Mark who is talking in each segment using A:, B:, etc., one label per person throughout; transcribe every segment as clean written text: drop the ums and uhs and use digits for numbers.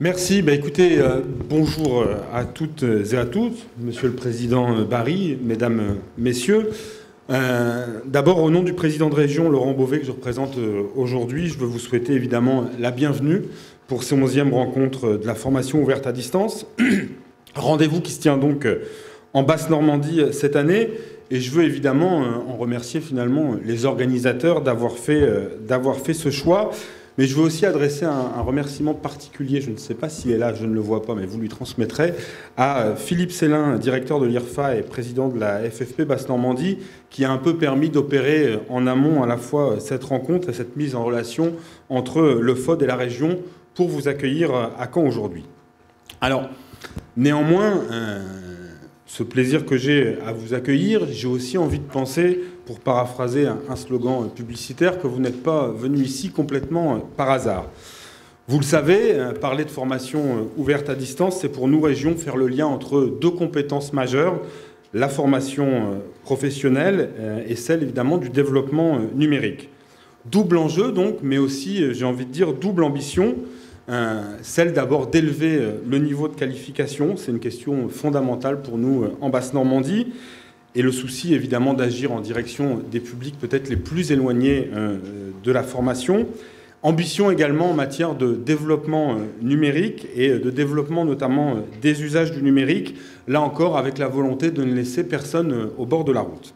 A: Merci. Écoutez, bonjour à toutes et à tous, Monsieur le Président Barry, Mesdames, Messieurs. D'abord, au nom du Président de région, Laurent Beauvais, que je représente aujourd'hui, je veux vous souhaiter évidemment la bienvenue pour ces 11e rencontres de la formation ouverte à distance. Rendez-vous qui se tient donc en Basse-Normandie cette année. Et je veux évidemment en remercier finalement les organisateurs d'avoir fait ce choix. Mais je veux aussi adresser un remerciement particulier, je ne sais pas s'il est là, je ne le vois pas, mais vous lui transmettrez, à Philippe Célin, directeur de l'IRFA et président de la FFP Basse-Normandie, qui a un peu permis d'opérer en amont à la fois cette rencontre et cette mise en relation entre le FOD et la région pour vous accueillir à Caen aujourd'hui. Alors, néanmoins, ce plaisir que j'ai à vous accueillir, j'ai aussi envie de penser, pour paraphraser un slogan publicitaire, que vous n'êtes pas venu ici complètement par hasard. Vous le savez, parler de formation ouverte à distance, c'est pour nous, régions, faire le lien entre deux compétences majeures, la formation professionnelle et celle, évidemment, du développement numérique. Double enjeu, donc, mais aussi, j'ai envie de dire, double ambition. Celle d'abord d'élever le niveau de qualification, c'est une question fondamentale pour nous en Basse-Normandie, et le souci évidemment d'agir en direction des publics peut-être les plus éloignés de la formation. Ambition également en matière de développement numérique et de développement notamment des usages du numérique, là encore avec la volonté de ne laisser personne au bord de la route.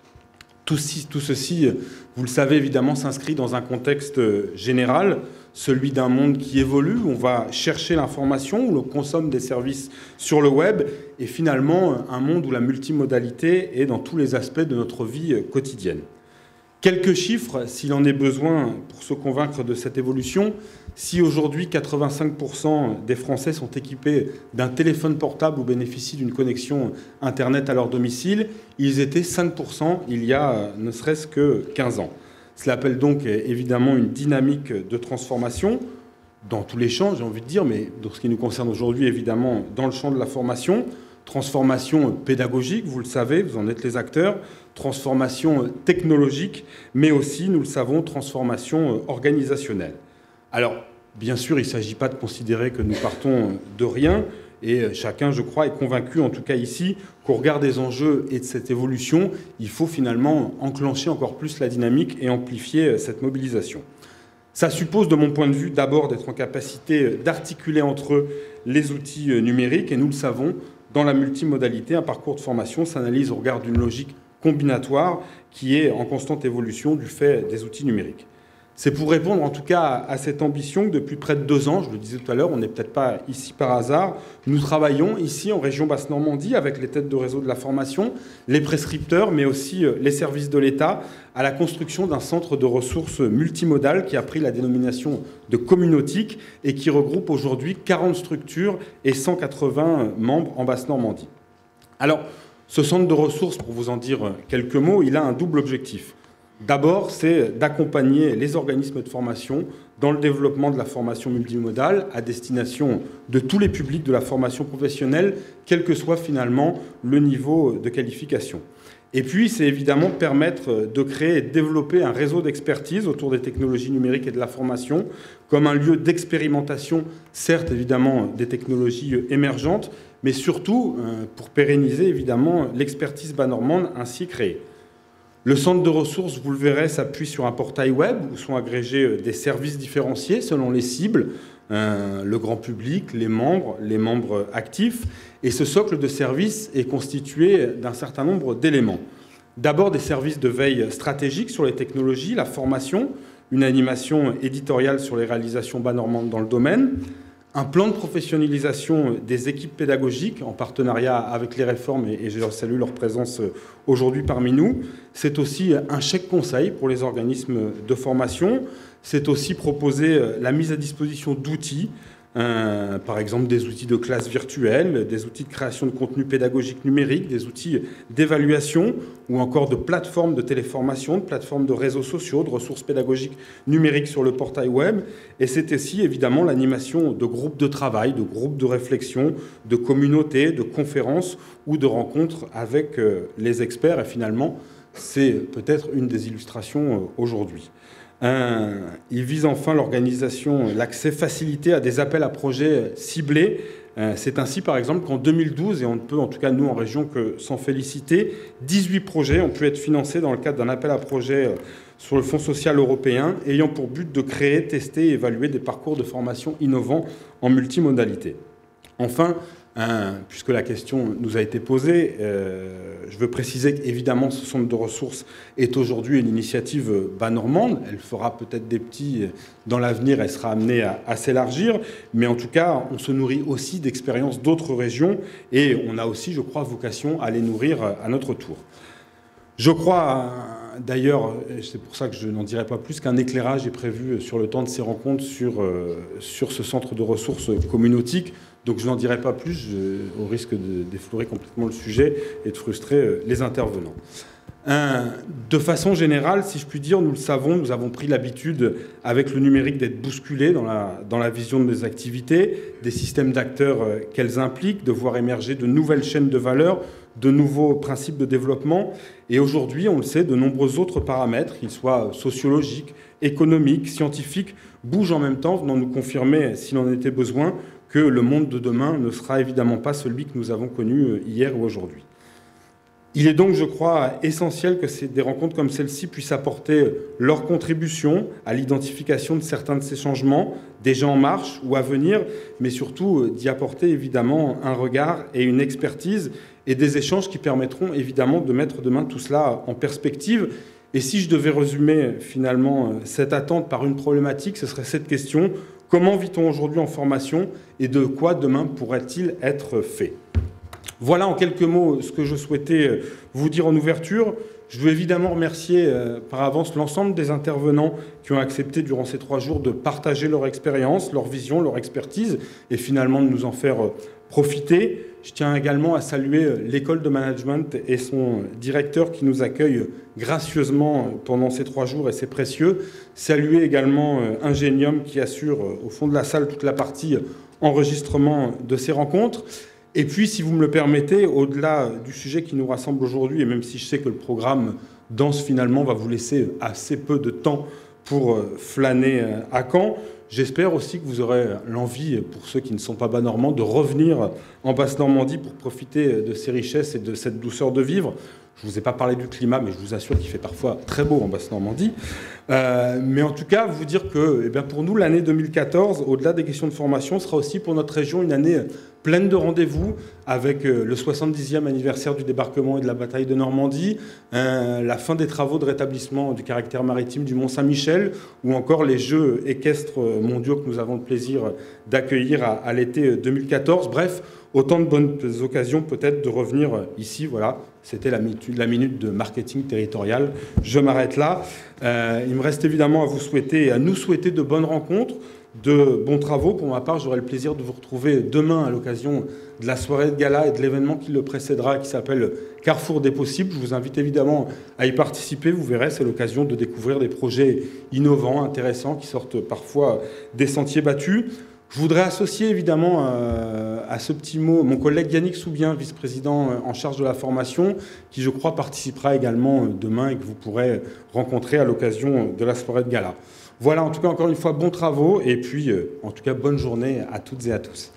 A: Tout ceci, vous le savez évidemment, s'inscrit dans un contexte général, celui d'un monde qui évolue, où on va chercher l'information, où l'on consomme des services sur le web, et finalement un monde où la multimodalité est dans tous les aspects de notre vie quotidienne. Quelques chiffres, s'il en est besoin, pour se convaincre de cette évolution. Si aujourd'hui 85% des Français sont équipés d'un téléphone portable ou bénéficient d'une connexion Internet à leur domicile, ils étaient 5% il y a ne serait-ce que 15 ans. Cela appelle donc évidemment une dynamique de transformation dans tous les champs, j'ai envie de dire, mais dans ce qui nous concerne aujourd'hui, évidemment, dans le champ de la formation. Transformation pédagogique, vous le savez, vous en êtes les acteurs, transformation technologique, mais aussi, nous le savons, transformation organisationnelle. Alors, bien sûr, il ne s'agit pas de considérer que nous partons de rien, et chacun, je crois, est convaincu, en tout cas ici, qu'au regard des enjeux et de cette évolution, il faut finalement enclencher encore plus la dynamique et amplifier cette mobilisation. Ça suppose, de mon point de vue, d'abord d'être en capacité d'articuler entre eux les outils numériques, et nous le savons, dans la multimodalité, un parcours de formation s'analyse au regard d'une logique combinatoire qui est en constante évolution du fait des outils numériques. C'est pour répondre en tout cas à cette ambition que depuis près de 2 ans, je le disais tout à l'heure, on n'est peut-être pas ici par hasard, nous travaillons ici en région Basse-Normandie avec les têtes de réseau de la formation, les prescripteurs, mais aussi les services de l'État, à la construction d'un centre de ressources multimodal qui a pris la dénomination de Communautique et qui regroupe aujourd'hui 40 structures et 180 membres en Basse-Normandie. Alors, ce centre de ressources, pour vous en dire quelques mots, il a un double objectif. D'abord, c'est d'accompagner les organismes de formation dans le développement de la formation multimodale à destination de tous les publics de la formation professionnelle, quel que soit finalement le niveau de qualification. Et puis, c'est évidemment permettre de créer et de développer un réseau d'expertise autour des technologies numériques et de la formation comme un lieu d'expérimentation, certes évidemment des technologies émergentes, mais surtout pour pérenniser évidemment l'expertise bas-normande ainsi créée. Le centre de ressources, vous le verrez, s'appuie sur un portail web où sont agrégés des services différenciés selon les cibles, le grand public, les membres actifs. Et ce socle de services est constitué d'un certain nombre d'éléments. D'abord, des services de veille stratégique sur les technologies, la formation, une animation éditoriale sur les réalisations bas-normandes dans le domaine, un plan de professionnalisation des équipes pédagogiques en partenariat avec les réformes, et je salue leur présence aujourd'hui parmi nous. C'est aussi un chèque conseil pour les organismes de formation. C'est aussi proposer la mise à disposition d'outils, par exemple des outils de classe virtuelle, des outils de création de contenu pédagogique numérique, des outils d'évaluation ou encore de plateformes de téléformation, de plateformes de réseaux sociaux, de ressources pédagogiques numériques sur le portail web. Et c'est aussi évidemment l'animation de groupes de travail, de groupes de réflexion, de communautés, de conférences ou de rencontres avec les experts. Et finalement, c'est peut-être une des illustrations aujourd'hui. Il vise enfin l'organisation, l'accès facilité à des appels à projets ciblés. C'est ainsi, par exemple, qu'en 2012, et on ne peut en tout cas nous en région que s'en féliciter, 18 projets ont pu être financés dans le cadre d'un appel à projets sur le Fonds social européen, ayant pour but de créer, tester et évaluer des parcours de formation innovants en multimodalité. Enfin, puisque la question nous a été posée, je veux préciser qu'évidemment ce centre de ressources est aujourd'hui une initiative bas normande. Elle fera peut-être des petits dans l'avenir, elle sera amenée à s'élargir, mais en tout cas on se nourrit aussi d'expériences d'autres régions et on a aussi, je crois, vocation à les nourrir à notre tour. Je crois d'ailleurs, c'est pour ça que je n'en dirai pas plus, qu'un éclairage est prévu sur le temps de ces rencontres sur ce centre de ressources communautique. Donc je n'en dirai pas plus, au risque de déflorer complètement le sujet et de frustrer les intervenants. De façon générale, si je puis dire, nous le savons, nous avons pris l'habitude avec le numérique d'être bousculés dans la vision des activités, des systèmes d'acteurs qu'elles impliquent, de voir émerger de nouvelles chaînes de valeur, de nouveaux principes de développement. Et aujourd'hui, on le sait, de nombreux autres paramètres, qu'ils soient sociologiques, économiques, scientifiques, bougent en même temps, venant nous confirmer, s'il en était besoin, que le monde de demain ne sera évidemment pas celui que nous avons connu hier ou aujourd'hui. Il est donc, je crois, essentiel que des rencontres comme celle-ci puissent apporter leur contribution à l'identification de certains de ces changements, déjà en marche ou à venir, mais surtout d'y apporter évidemment un regard et une expertise et des échanges qui permettront évidemment de mettre demain tout cela en perspective. Et si je devais résumer finalement cette attente par une problématique, ce serait cette question: comment vit-on aujourd'hui en formation et de quoi demain pourrait-il être fait? Voilà en quelques mots ce que je souhaitais vous dire en ouverture. Je veux évidemment remercier par avance l'ensemble des intervenants qui ont accepté durant ces 3 jours de partager leur expérience, leur vision, leur expertise et finalement de nous en faire profiter. Je tiens également à saluer l'école de management et son directeur qui nous accueille gracieusement pendant ces 3 jours et c'est précieux. Saluer également Ingenium qui assure au fond de la salle toute la partie enregistrement de ces rencontres. Et puis, si vous me le permettez, au-delà du sujet qui nous rassemble aujourd'hui, et même si je sais que le programme dense finalement va vous laisser assez peu de temps pour flâner à Caen, j'espère aussi que vous aurez l'envie, pour ceux qui ne sont pas bas-normands, de revenir en Basse-Normandie pour profiter de ces richesses et de cette douceur de vivre. Je ne vous ai pas parlé du climat, mais je vous assure qu'il fait parfois très beau en Basse-Normandie. Mais en tout cas, vous dire que pour nous, l'année 2014, au-delà des questions de formation, sera aussi pour notre région une année pleine de rendez-vous, avec le 70e anniversaire du débarquement et de la bataille de Normandie, la fin des travaux de rétablissement du caractère maritime du Mont-Saint-Michel, ou encore les Jeux équestres mondiaux que nous avons le plaisir d'accueillir à l'été 2014. Bref, autant de bonnes occasions peut-être de revenir ici. Voilà, c'était la minute de marketing territorial. Je m'arrête là. Il me reste évidemment à vous souhaiter et à nous souhaiter de bonnes rencontres, de bons travaux. Pour ma part, j'aurai le plaisir de vous retrouver demain à l'occasion de la soirée de gala et de l'événement qui le précédera, qui s'appelle Carrefour des possibles. Je vous invite évidemment à y participer. Vous verrez, c'est l'occasion de découvrir des projets innovants, intéressants, qui sortent parfois des sentiers battus. Je voudrais associer évidemment à ce petit mot mon collègue Yannick Soubien, vice-président en charge de la formation, qui je crois participera également demain et que vous pourrez rencontrer à l'occasion de la soirée de gala. Voilà, en tout cas, encore une fois, bons travaux et puis, en tout cas, bonne journée à toutes et à tous.